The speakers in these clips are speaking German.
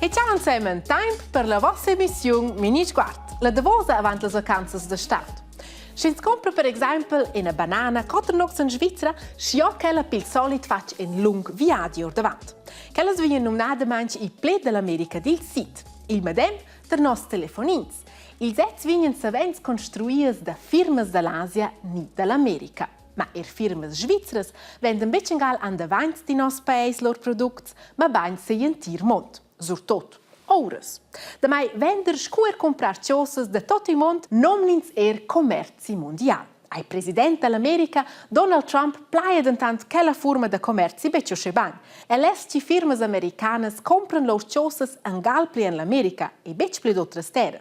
E ciao insieme, tempo per la vostra emissione Mini Squart, la davosa avanti le vacanze d'estate. Se si compra per esempio una banana, cotronox in Svizzera, scio quella per il solito faccia un lungo viaggio davanti. Quelle vengono nominate i pled dell'America del Sud, il medem der nostri telefonins. Il sets vengono savens costruiti da firme dell'Asia, non dell'America. Ma firme svizzere vendono invece an davanti di nostro paese loro prodotti, ma ben se intero mondo, soprattutto ores. Da mai vender scuer comprar cose da tutto il mondo non commercio mondiale. Il presidente dell'America, Donald Trump, plaia intanto quella forma di commercio beccio ben. E le firme americane comprano le cose in galpri in l'America e beccio per altre terre.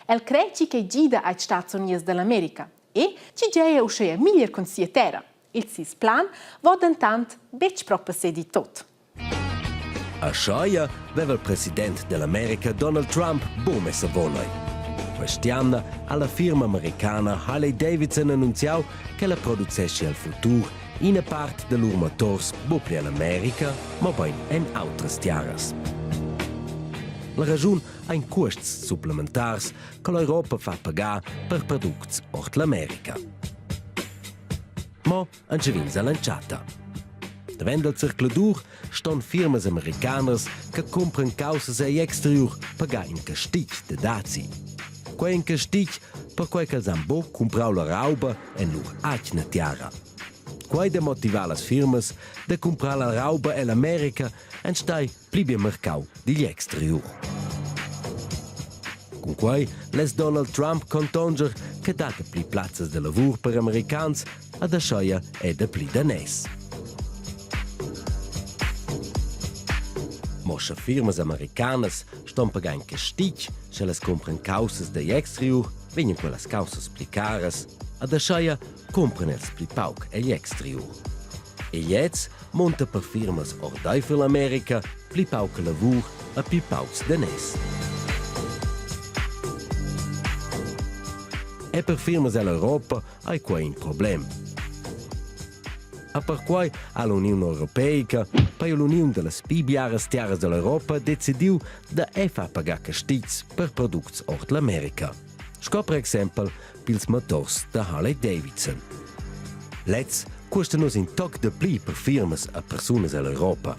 El crede che gida agli Stati Uniti dell'America e ci geia uscire miglior con sia terra. Il sis plan va intanto beccio proprio se di tutto. A sciaia aveva il presidente dell'America Donald Trump messo a volare. Quest'anno alla firma americana Harley Davidson annunziò che la produce al futuro in una parte dei loro motori non più in America, ma poi in altre terre. La ragione è in costi supplementari che l'Europa fa pagare per prodotti ort l'America. Ma non ci viene lanciata. Davanti al circoladur stanno firme americane che comprano cause e exterior pagare in castigio di dazi. Quei in castigio per quei che hanno comprato la roba e non una tiara. Quei demotiva le firme di comprare la roba e l'America e stai più al mercato degli exterior. Con quei les Donald Trump contonger che dà più piazze di lavoro per americani e da sciaia e da più danesi. Mosche firmas americanas ston pagant castig, se las compran causas de exterior, venien quellas causas pli caras, a da schaia compran els pli pauc egl exterior. E jetz monta per firmas ordai für l'America, pli pauc lavur a pli paucs danès. E per firmas all'Europa hai qua un problem. A per quai all'Unione Europea, poi l'Unione delle Spibiares Terras dell'Europa decidiu da far pagare castigs per prodotti ort l'America. Sco per esempio pils motors da Harley Davidson. Let's costano in toc de pli per firmas a personas all'Europa.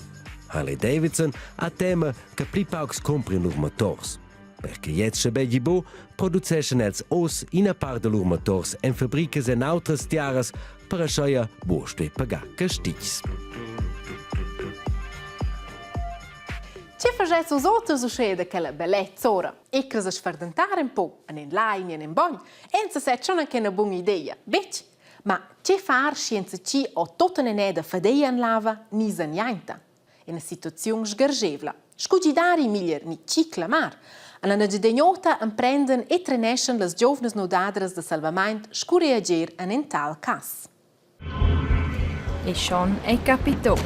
Harley Davidson ha tema che pli paucs comprano lor motors. Perché jetzt se begli bo produceschen els os in a part de lor motors en fabricas en autres tiaras per a schaia boste pagar castigs. Ci facesse os outros uscire quella bellezza ora? E che si sfardentare un po' in line e in bagno, e se c'è anche una buona idea, becci. Ma ci far scienza ci o tutta un'eda fadeia in lava ni sa niente. In una situazione sgargevla. Scugidari miglior ni ci clamar. Alla nagedegnota imprendono e trenescono le giovani nodadres de salvamento scurreagir in tal cas. E Sean è capito.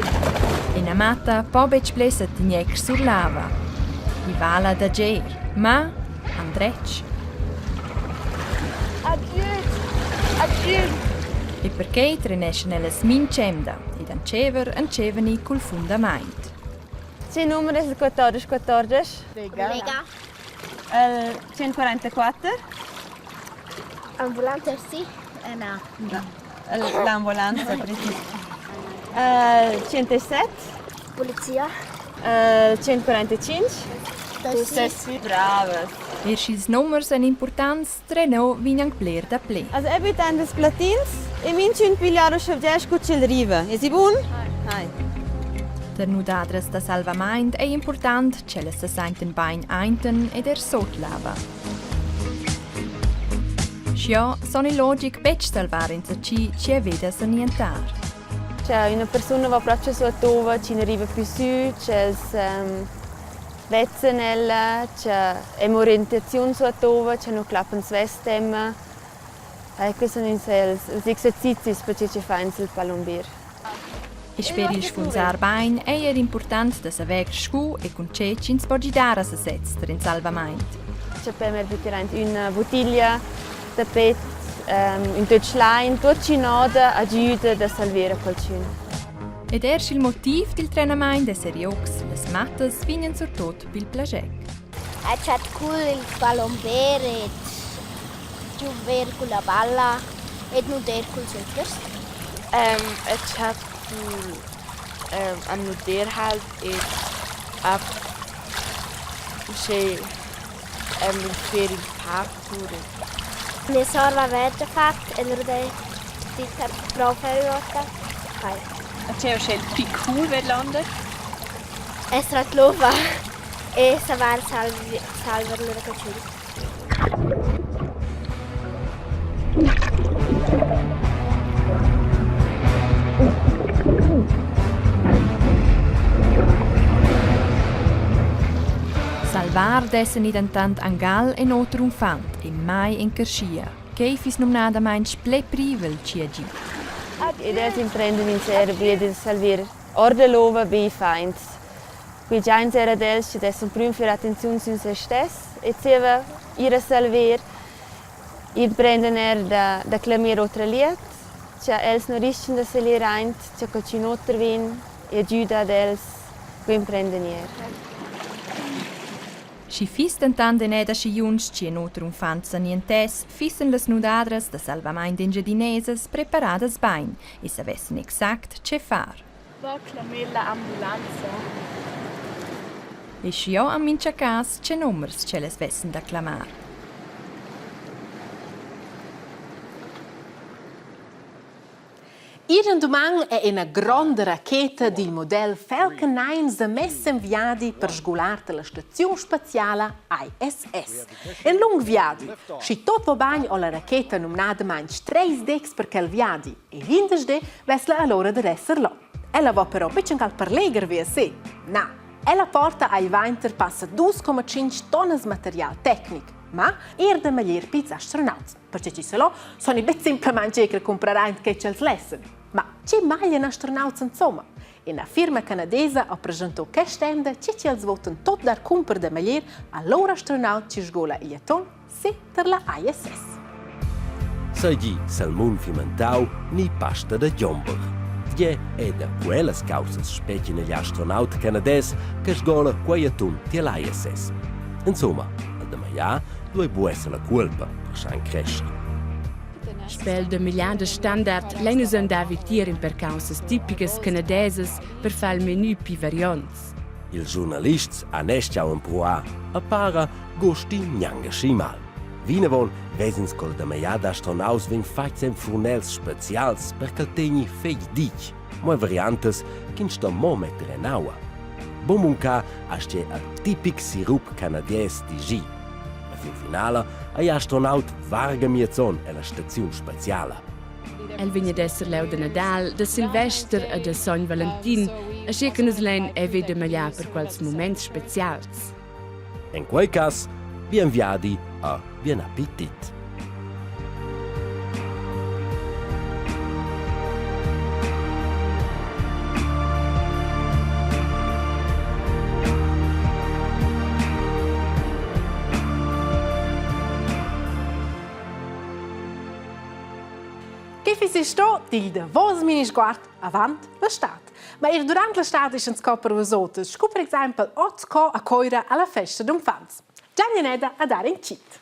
In amata pobec blessa tignec sur lava. I vala da ger, ma andrec. Adieu! E perché trenesce nella smincemda ed ancevani col fundament. Ce numero è 1414. Lega. 144. Ambulante sì? No. L'ambulanza, preciso. 107. Polizia? 145. Sì. Brava. E schis nummers en importanz treno vinang pler da ple. Also ebitan des platins e mincin pigliaro shavdesh cucil riva. E si bun? Hai. Der nudadres da salvament è important che le se senten bain einten ed sotlava. Schio sono il logic bec salvar in ci vede sanientar. C'è una persona va proprio su a tova, ci ne arriva più su, c'è vezzenella, c'è orientazione su a tova, c'è un clappen svestem. Questi sono gli esercizi che ci fa in il palombier. E speri sfunzar bain è important da saver scu e con ceci in spogidara se setz in salvament. C'è per me una bottiglia de pet, un Deutschlein, tot ci noda aiuta da salvare qualcuno. Ed erst il motiv del treinamento de Seriox, les matas vinien sur tot bil plagec. C'è cool il palombere, giuver con la balla e non der con il c'è a nuder halt e ab c'è per il parkour. Mia sorella aveva fatto e non dei di professore. C'è un più cool per Londra. È stato lova e savar salvar le ragazzi. Salvar dessen identant Angal e noter un fant e mai in Kerschia. Keifis nomnada mainz ple privel ciagi. Ed els imprendono in Serbia di salvare orde lova bei feinds. Qui già in Serra dels ci dessen prüm für attenzione su se stess e seva ihre salver imprendono da clamir otra liet. C'è els no rischien da se li reint, c'è che ci noter vin e aiuta dels qui imprendono. Si fis tentant de neda si juns ci noter un fant sa nientes, fissen las nudadras da salvamain d'ingedineses preparadas bain e savessen exact ce far. Va clamare l'ambulanza. E scio am mincha cas ce nummers ce les vessen da clamar. Ihren domang è una grande racchetta del modello Falcon 9 da messa inviati per sgolare la stazione spaziale ISS. In lung viadi, si tot va bene alla racchetta nominata manch 3 dex per quel viadi e vindesde vesla allora di essere là. Ella va però piccin cal per leger via sé. No, ella porta ai Winter passa 2,5 tonne material tecnico. Ma de maglier pizz astronauts, perché ci se lo sono i semplicemente che compreranno che c'è il lesson. Ma c'è mai un astronauts insomma? E una firma canadese ha presentato che stende che ci voten tot dar compra de maglier a loro astronaut ci sgola il ton se per la ISS. Sei salmon fimentau ni pasta da jomber. Je è da quelles causas specie negli astronauti canadesi che sgola quei ton di l'ISS. Insomma, da maia due può essere la colpa per san crescere. Spel de miliarde standard lei usan davitieren per causas tipiches canadeses per far il menù pi variants. Il giornalist anesciau un proa a para gosti nianga schimal. Vinevon vesens col da maia d'astronauts vin faccem furnels specials per caltegni fei dic, moi variantes kin sta mo mettere in aua. Bomunca asce a tipic sirup canadies di G. Fin finale, ai astronaut varga miezon e la stazione spaziale. El vigna d'esser leu de Nadal, de Silvester e de San Valentin, a scecanos len e vede magliar per quals moments specials. In quel cas, bien viadi a bien appetit. Che si sto di de vos minis guard avant la stat. Ma durante la stat ist uns copper vosotes, sco per esempio 8 a coira alla festa d'infanz. Giannineda a dare in cit.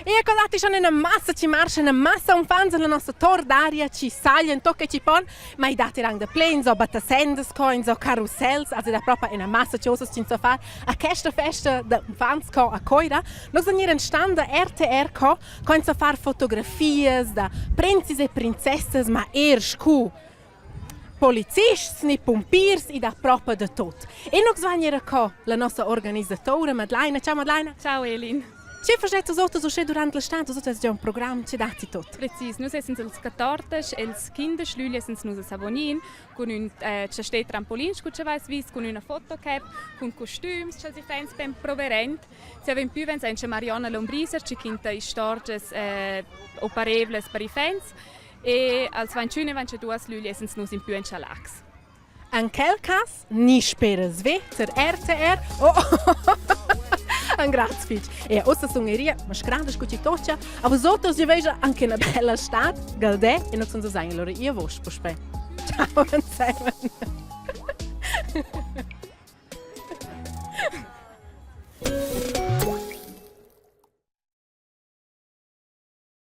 E ecco sono una massa ci marcia, una massa infanz nella nostra tor d'aria ci sagliano, tocca ci pon, ma i dati rang de planes, o battasendes coins, o carousels, also da proprio una massa ci osas ci far a questa festa d'infanz co a coira. Nos venir in stand da RTR co, coins a far fotografias da prinzes e princesses, ma scu polizisti, ni pompiers e da proprio de tot. E nos venir co la nostra organizzatore Madeleine. Ciao Madeleine. Ciao Elin. Ci facete sotto so durante l'estate, so è già un programma ci dati tot. Precis, nus essens els 14, els kinderschlüli essens nus a Savonin, con un c'è trampolin, scuccia weiß vis, con una fotocap, con costums, c'è si fans ben proverent. Se avem più vens anche Mariana Lombriser, ci quinta i storges operebles per i fans. E als 21 vence duas lüli essens nus in più en Chalax. In quel cas, ni speres ve, ter RTR. Un grazie, e ossa sungheria, ma scranda scucitoccia, a vosotros io vejo anche una bella stat, galdè, e non sono sai, allora io vos pospe. Ciao zusammen.